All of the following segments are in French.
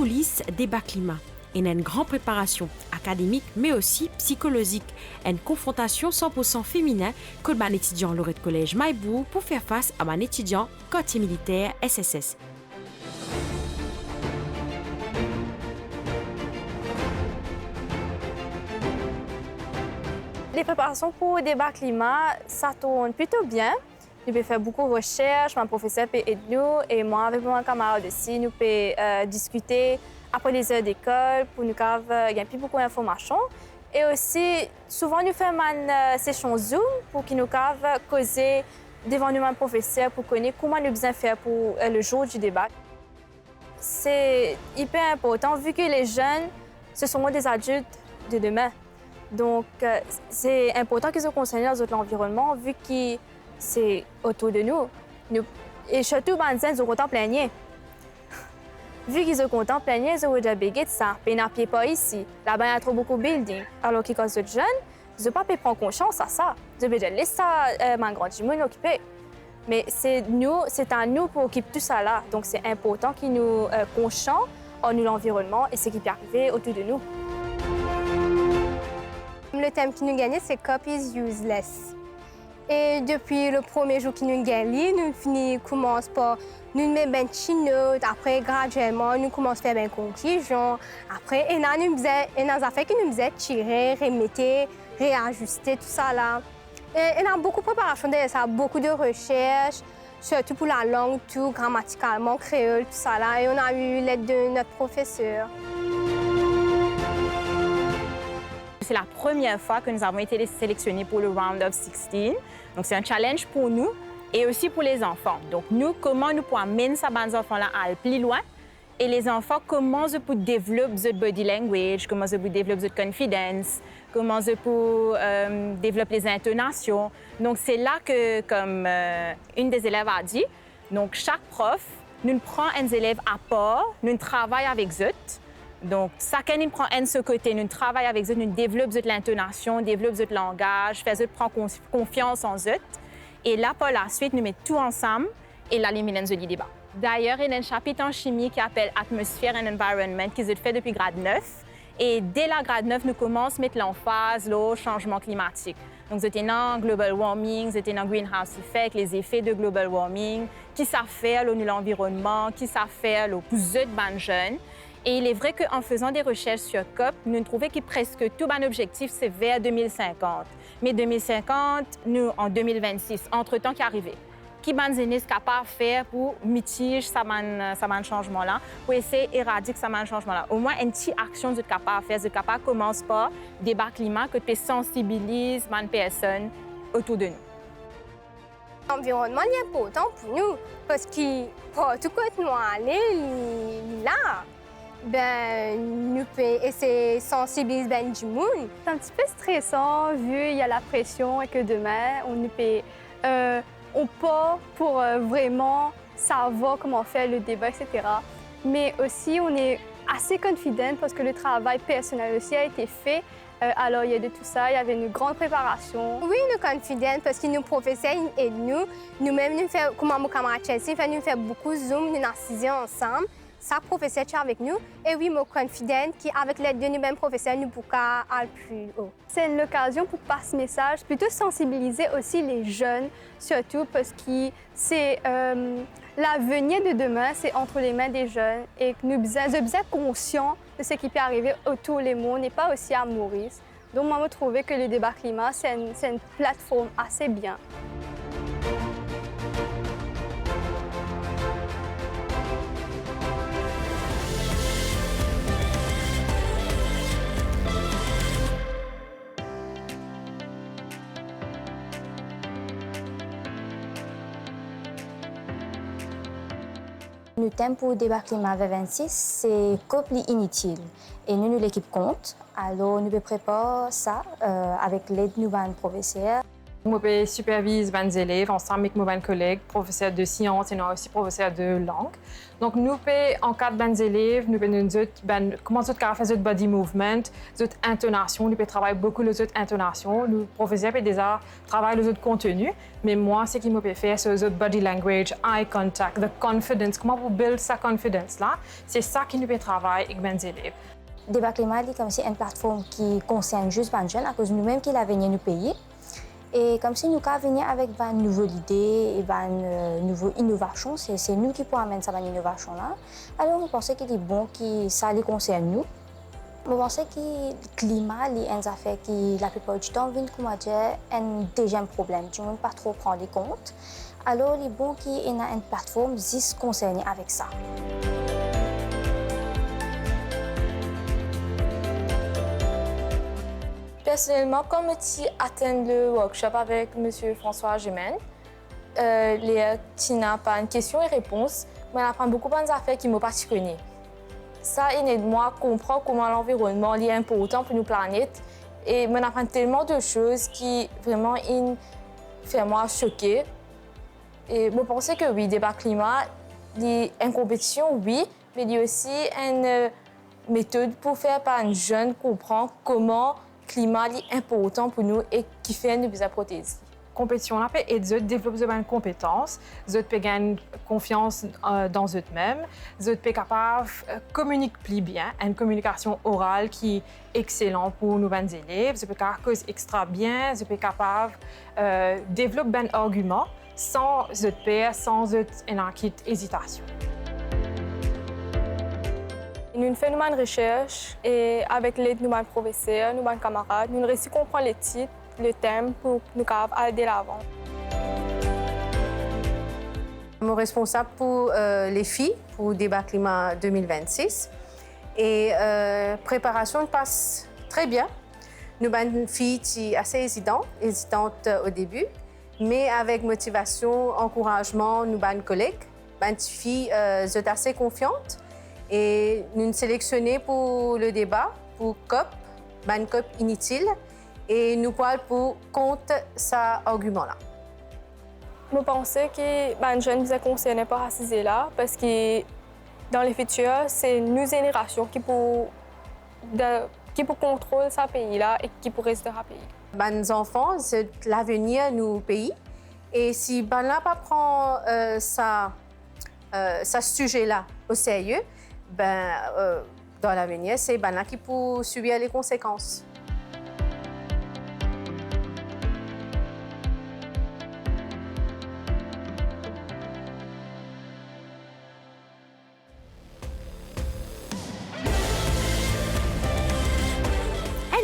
coulisses débat climat. Il y a une grande préparation académique, mais aussi psychologique. Une confrontation 100% féminin que mon étudiant lauréat de collège Maïbou pour faire face à mon étudiant quartier militaire SSS. Les préparations pour le débat climat, ça tourne plutôt bien. Nous pouvons faire beaucoup de recherches, mon professeur peut aider nous et moi avec mon camarade aussi, nous pouvons discuter après les heures d'école pour nous gagner plus beaucoup d'informations. Et aussi, souvent nous faisons une session Zoom pour qu'ils nous causer devant nous, mon professeur, pour connaître comment nous besoin faire pour le jour du débat. C'est hyper important vu que les jeunes, ce sont des adultes de demain. Donc, c'est important qu'ils soient concernés dans l'environnement vu que c'est autour de nous. Et surtout, ils ont content plein. Vu qu'ils ont content plein, ils ont déjà bégué de ça. Ils n'ont pas ici. Là-bas, il y a trop beaucoup de buildings. Alors que quand ils sont jeunes, ils n'ont pas pu prendre conscience à ça. Ils ont déjà laissé ça, ma grande monde occuper. Mais c'est à nous pour occuper tout ça là. Donc, c'est important qu'ils nous conscients en nous l'environnement et ce qui peut arriver autour de nous. Le thème qui nous gagne, c'est Cop is useless. Et depuis le premier jour qui nous gagne, nous commençons par nous mettre une petite note. Après, graduellement, nous commençons à faire une conclusion. Après, il y a des affaires qui nous faisaient tirer, remettre, réajuster, tout ça là. Et il y a beaucoup de préparation derrière ça, beaucoup de recherches, surtout pour la langue, tout grammaticalement, créole, tout ça là. Et on a eu l'aide de notre professeur. C'est la première fois que nous avons été sélectionnés pour le Round of 16. Donc, c'est un challenge pour nous et aussi pour les enfants. Donc, nous, comment nous pouvons amener ces enfants-là à aller plus loin et les enfants, comment ils peuvent développer leur body language, comment ils peuvent développer leur confidence, comment ils peuvent développer les intonations. Donc, c'est là que, comme une des élèves a dit, donc, chaque prof, nous prend un élève à part, nous travaillons avec eux. Donc, chacun nous prend un de ce côté, nous travaillons avec eux, nous développons l'intonation, développons le langage, faisons prendre confiance en eux. Et là, par la suite, nous mettons tout ensemble et là, nous menons le débat. D'ailleurs, il y a un chapitre en chimie qui s'appelle Atmosphere and Environment qui est fait depuis grade 9. Et dès la grade 9, nous commençons à mettre l'emphase au changement climatique. Donc, c'était dans global warming, c'était dans greenhouse effect, les effets de global warming, qui ça fait l'environnement, qui ça fait pour les jeunes. Et il est vrai qu'en faisant des recherches sur COP, nous trouvons que presque tout mon objectif, c'est vers 2050. Mais 2050, nous, en 2026, entre-temps qui est arrivé. Qui est capable de faire pour mitiger ce changement-là, pour essayer d'éradiquer ce changement-là? Au moins, une petite action que vous êtes capable de faire, vous êtes capable de commencer par débat climat, que tu sensibilises les personnes autour de nous. L'environnement est important pour nous parce que partout où nous allons, là. Nous pouvons essayer de sensibiliser du monde. C'est un petit peu stressant vu qu'il y a la pression et que demain, on part pour vraiment savoir comment faire le débat, etc. Mais aussi, on est assez confident parce que le travail personnel aussi a été fait. Alors, il y a de tout ça, il y avait une grande préparation. Oui, nous sommes confidents parce que nos professeurs aident nous. Nous-mêmes, nous faisons, comme mon camarade Chelsea, nous faisons beaucoup de Zoom, nous assisons ensemble. Ça, professeur est avec nous. Et oui, je suis confidente qu'avec l'aide de nous-mêmes professeurs, nous pouvons aller plus haut. C'est une occasion pour passer ce message, plutôt sensibiliser aussi les jeunes, surtout parce que c'est l'avenir de demain, c'est entre les mains des jeunes et que nous sommes conscients de ce qui peut arriver autour du monde et pas aussi à Maurice. Donc, moi, je trouve que le débat climat, c'est une plateforme assez bien. Le thème pour le débat climat 26, c'est COP inutile. Et nous, l'équipe compte. Alors, nous préparons ça avec l'aide de nos professeurs. Je supervise mes élèves ensemble avec mes collègues, professeurs de sciences et aussi professeurs de langue. Donc, nous encadrons mes élèves, nous comment nous faire des body movement, des intonations, nous travaillons beaucoup les autres intonations, nous professeurs déjà travaillent les autres contenus, mais moi, ce qui me fait c'est les autres body language, eye contact, the confidence, comment vous build sa confidence là, c'est ça qui nous travaille avec mes élèves. Débat Climat est comme si une plateforme qui concerne juste les jeunes à cause de nous-mêmes qui la venir nous payer. Et comme si nous avons venir avec une nouvelle idée et une nouvelle innovation, c'est nous qui pouvons amener cette innovation là. Alors, nous pensons qu'il est bon que ça les concerne nous. Nous pensons que le climat est une affaire qui, la plupart du temps, vient comme un deuxième problème. Tout le monde ne pas trop prendre compte. Alors, il est bon qu'il y ait une plateforme juste concernée avec ça. Personnellement, quand je atteint le workshop avec M. François Gémen, les Tina pas une question et réponse, mais j'apprends beaucoup d'affaires qui m'ont particulièrement. Ça aide moi à comprendre comment l'environnement est important pour nos planètes et j'apprends tellement de choses qui vraiment font moi choquer. Et je pense que oui, débat climat, il y a une compétition, oui, mais il y a aussi une méthode pour faire par un jeune comprendre comment le climat est important pour nous et qui fait nous besoin protéger. La compétition peut aider à développer des compétences, à gagner confiance dans eux-mêmes, à être capable de communiquer plus bien, une communication orale qui est excellente pour nos élèves, à être capable de causer extra bien, à être capable de développer un argument sans être peur, sans être une hésitation. Nous faisons une recherche et avec l'aide de nos professeurs, nos camarades, nous réussissons à comprendre les titres, le thème pour nous aller de l'avant. Je suis responsable pour les filles pour le débat climat 2026 et préparation passe très bien. Nous avons une fille qui est assez hésitante au début, mais avec motivation, encouragement, nous avons une collègue, une fille sont assez confiante. Et nous nous sélectionnons pour le débat, pour COP, une COP inutile, et nous parlons pour contre cet argument-là. Je pense que les jeunes ne sont concernés par ces idées-là parce que dans le futur, c'est nos générations qui pour contrôler ce pays-là et qui pour rester dans le pays. Les enfants, c'est l'avenir de nos pays. Et si là pas prend ce sujet-là au sérieux, dans l'avenir, c'est là qui peut subir les conséquences.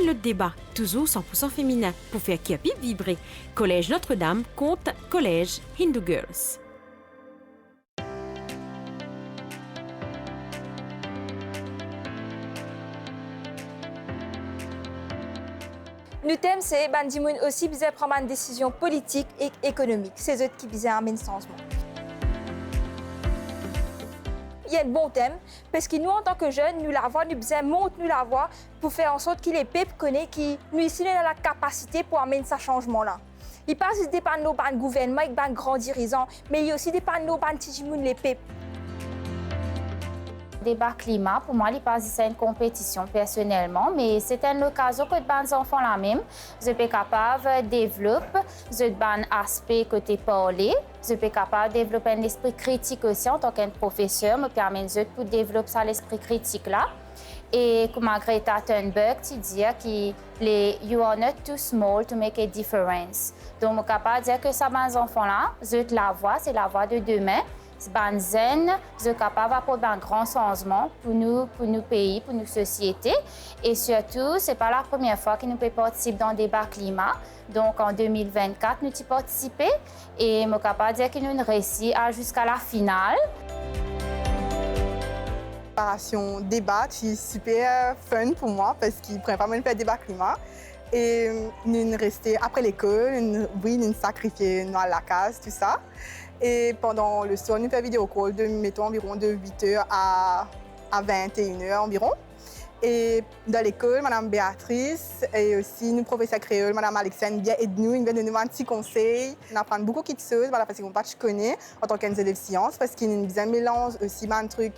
Le débat, toujours 100% féminin, pour faire Kiapi vibrer. Collège Notre-Dame contre Collège Hindu Girls. Nous thème c'est bandimoun aussi besoin prendre une décision politique et économique. C'est eux qui besoin amener changement. Il y a un bon thème parce que nous en tant que jeunes, nous la voix, nous besoin monter nous la voix pour faire en sorte que les peuples connaissent qui nous ici dans la capacité pour amener ce changement là. Il passe des par nos gouvernements et des grands dirigeants, mais il y a aussi des par nos tijimoun les peuples. Débat climat, pour moi, il passe une compétition personnellement, mais c'est une occasion que les enfants là même, je suis capable de développer un aspect côté parler, je suis capable de développer un esprit critique aussi en tant qu'un professeur, me permet de développer ça l'esprit critique là. Et comme Greta Thunberg, tu dis que you are not too small to make a difference. Donc, je suis capable de dire que ça, les enfants là, la voix, c'est la voix de demain. C'est zen, je suis capable d'apporter un grand changement pour nos pays, pour nos sociétés. Et surtout, ce n'est pas la première fois que nous pouvons participer dans le débat climat. Donc, en 2024, nous y participé et je suis capable de dire que nous avons réussi jusqu'à la finale. La préparation débat, c'est super fun pour moi parce qu'il prend pas mal de débat climat. Et nous restons après l'école, nous sacrifions à la case, tout ça. Et pendant le soir, nous faisons vidéo call de environ de 8h à 21h environ. Et dans l'école, Mme Béatrice et aussi nos professeurs créoles, Mme Alexandre, bien aident-nous, ils viennent nous donner un petit conseil. On apprend beaucoup de choses, voilà, parce qu'on pas connaît en tant qu'élèves de sciences, parce qu'il y a une bien mélange aussi un truc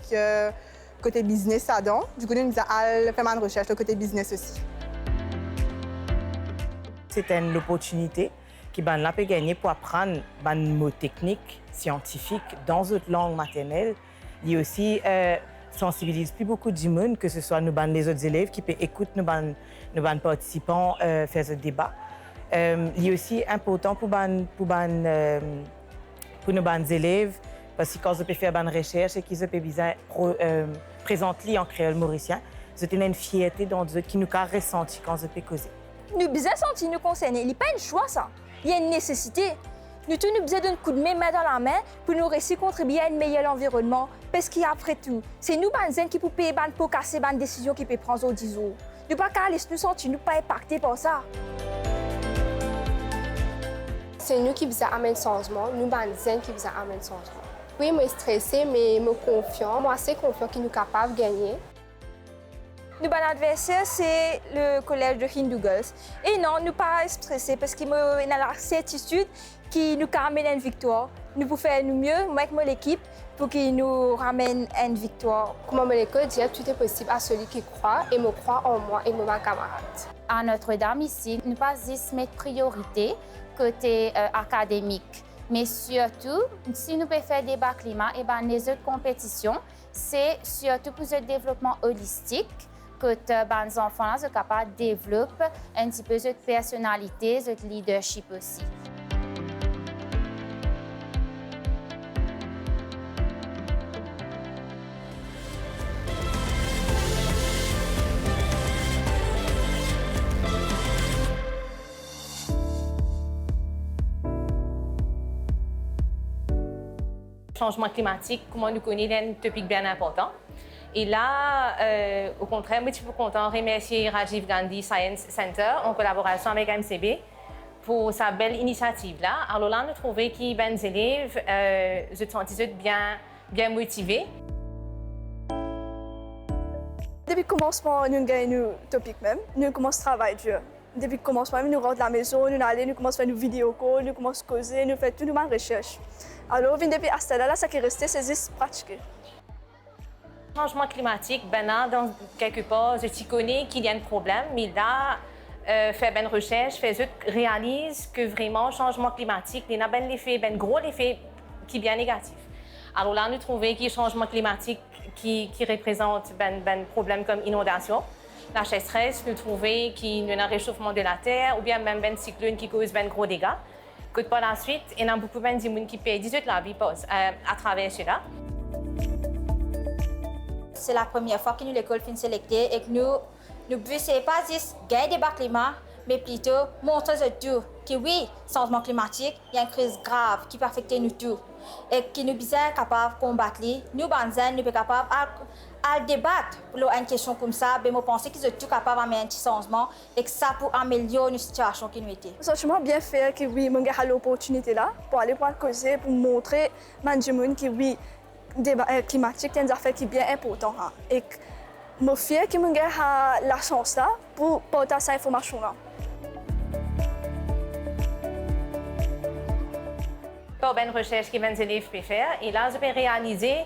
côté business là-dedans. Du coup, nous avons fait une recherche le côté business aussi. C'était une opportunité qui a pu gagner pour apprendre des mots techniques, scientifiques dans une langue maternelle. Il y a aussi sensibilise plus beaucoup du monde, que ce soit nous, les autres élèves qui peuvent écouter nos participants faire ce débat. Il est aussi important pour nos élèves, parce que quand ils peuvent faire une recherche et qu'ils peuvent présenter en créole mauricien, c'est une fierté dans eux qui nous a ressenti quand ils peuvent causer. Nous avons senti nous concerner. Il n'y a pas un choix, ça. Il y a une nécessité. Nous avons besoin d'un coup de main dans la main pour nous réussir à contribuer à un meilleur environnement. Parce qu'après tout, c'est nous qui pouvons payer pour casser les décisions qui peuvent prendre aux 10 jours. Nous ne pouvons pas nous sentir nous pas impactés par ça. C'est nous qui vous amenons le changement, nous qui vous amenons le changement. Oui, je suis stressée, mais je suis confiante. Moi, assez confiant que nous sommes capables de gagner. Notre adversaire, c'est le collège de Hindu Girls. Et non, nous ne sommes pas stressés parce qu'il y a la certitude qui nous ramène à une victoire. Nous pouvons faire mieux, avec l'équipe, pour qu'il nous ramène à une victoire. Comme mon école dit, tout est possible à celui qui croit et me croit en moi et mes camarades. À Notre-Dame ici, nous pas juste mettre priorité côté académique, mais surtout, si nous pouvons faire des débats climat, et ben les autres compétitions, c'est surtout pour le développement holistique que les enfants sont capables de développer un petit peu de personnalité, de leadership aussi. Changement climatique, comment nous connaissons, c'est un topic bien important. Et là, au contraire, je suis content de remercier Rajiv Gandhi Science Center en collaboration avec MCB pour sa belle initiative-là. Alors là, nous trouvons que les élèves se sentent bien motivés. Depuis le commencement, nous gagnons le topic même. Nous commençons à travailler dur. Depuis le commencement, nous rentrons à la maison, nous allons, nous commençons à faire nos vidéos, nous commençons à causer, nous faisons toute notre recherche. Alors, depuis à ce stade-là, ce qui est resté, c'est juste pratiquer. Le changement climatique, dans quelque part, je connais qu'il y a un problème, mais là, faire une recherche, réalise que vraiment, le changement climatique, il y a un gros effet qui est bien négatif. Alors là, nous trouvons que le changement climatique qui représente un problème comme inondation, la sécheresse, nous trouvons qu'il y a un réchauffement de la terre ou bien même un cyclone qui cause de gros dégâts. Que par la suite, il y a beaucoup de gens qui perdent 18 la vie à travers cela. C'est la première fois que nous, l'école, fin sélectée et que nous ne pas juste gagner des bas climat, mais plutôt montrer tout que oui, changement climatique, il y a une crise grave qui peut affecter nous tous et que nous sommes capables de combattre. Nous, nous sommes capables de débattre pour une question comme ça, mais je pense qu'ils sont tous capables d'amener un petit changement et que ça pour améliorer la situation qui nous était. Je suis bien fière que oui, je ai l'opportunité là pour aller pour causer, pour montrer aux gens que oui, le débat climatique est une affaire qui est bien importante. Et je suis fière que je ai la chance là pour porter cette information là. Par une recherche que les élèves peuvent faire, et là, je peux réaliser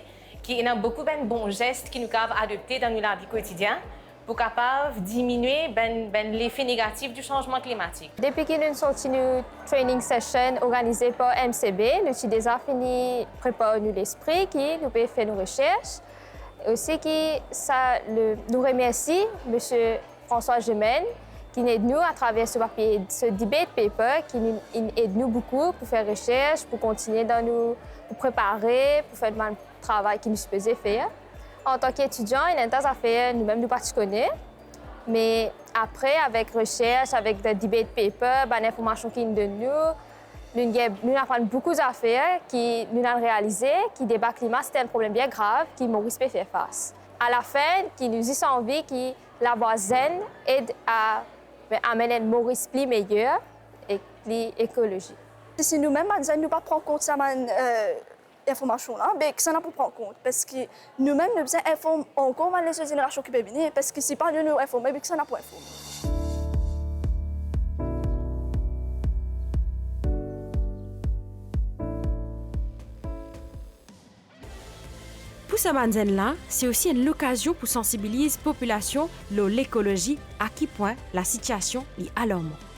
qu'il y a beaucoup de bons gestes qui nous peuvent adopter dans la vie quotidienne pour capable diminuer l'effet négatif du changement climatique. Depuis que nous sorti une training session organisée par MCB, nous avons déjà fini de préparer l'esprit qui nous peut faire nos recherches. Aussi, nous remercions M. François Gemène qui aide nous à travers ce debate paper, qui aide nous beaucoup pour faire recherche, pour continuer pour préparer, pour faire le travail que nous supposons faire. En tant qu'étudiant, il y a des affaires nous-mêmes nous pas connaissons. Mais après, avec recherche, avec le debate paper, l'information qui nous donne nous apprenons beaucoup d'affaires qui nous avons réalisées, qui débat climat, c'était un problème bien grave que Maurice peut faire face. À la fin, qui nous y envie que la voie zen aide à amener un Maurice plus meilleur et plus écologique. Si nous-mêmes, nous ne prenons pas en compte ça, information là, ben, que ça n'a pas prendre compte. Parce que nous-mêmes, nous besoin informer encore les générations qui peuvent venir, parce que c'est pas de nous informer, mais que ça n'a pas informer. Pour ce là, c'est aussi une occasion pour sensibiliser la population sur l'écologie, à quel point la situation est alarmante.